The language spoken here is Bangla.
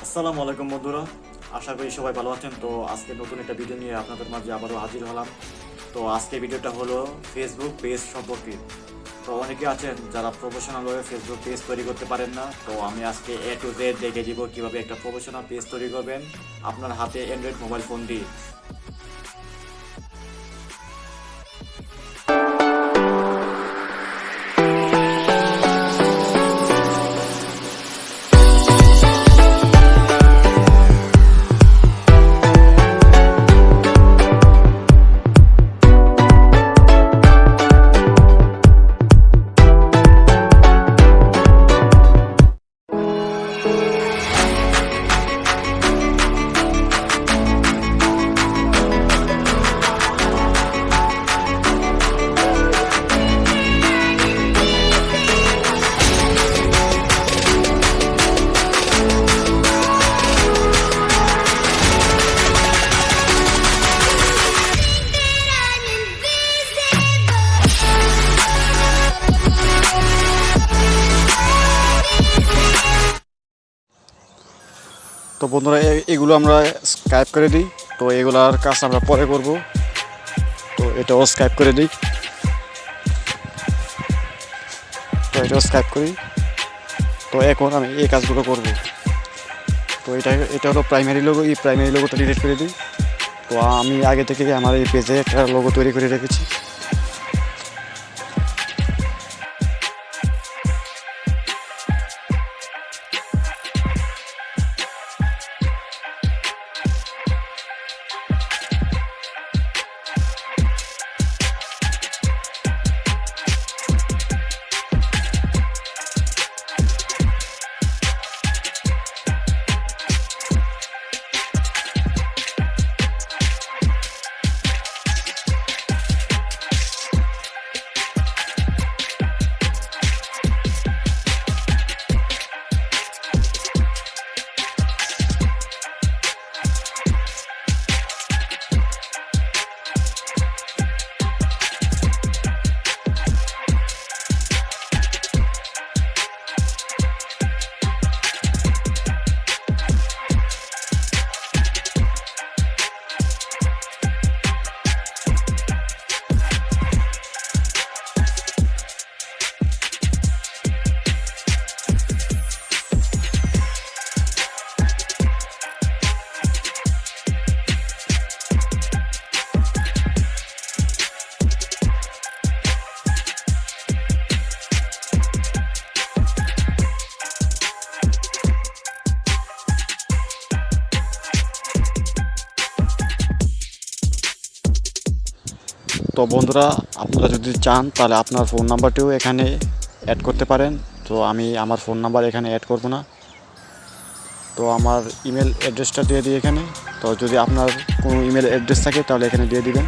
আসসালামু আলাইকুম বন্ধুরা, আশা করি সবাই ভালো আছেন। তো আজকে নতুন একটা ভিডিও নিয়ে আপনাদের মাঝে আবারও হাজির হলাম। তো আজকে ভিডিওটা হলো ফেসবুক পেজ সম্পর্কে। তো অনেকে আছেন যারা প্রফেশনালভাবে ফেসবুক পেজ তৈরি করতে পারেন না। তো আমি আজকে A to Z দেখে দিব কীভাবে একটা প্রফেশনাল পেজ তৈরি করবেন আপনার হাতে অ্যান্ড্রয়েড মোবাইল ফোন দিয়ে। তো বন্ধুরা, এগুলো আমরা স্ক্রাইব করে দিই। তো এগুলার কাজ আমরা পরে করব। তো এটাও স্ক্রাইব করে দিই। তো এটাও স্ক্রাইব করি। তো এখন আমি এই কাজগুলো করব। তো এটা হলো প্রাইমারি লোগো। এই প্রাইমারি লোগোটা ডিলিট করে দিই। তো আমি আগে থেকে আমার এই পেজে একটা লোগো তৈরি করে রেখেছি। তো বন্ধুরা, আপনারা যদি চান তাহলে আপনার ফোন নাম্বারটিও এখানে অ্যাড করতে পারেন। তো আমি আমার ফোন নাম্বার এখানে অ্যাড করব না। তো আমার ইমেল অ্যাড্রেসটা দিয়ে দিই এখানে। তো যদি আপনার কোনো ইমেল অ্যাড্রেস থাকে তাহলে এখানে দিয়ে দিবেন।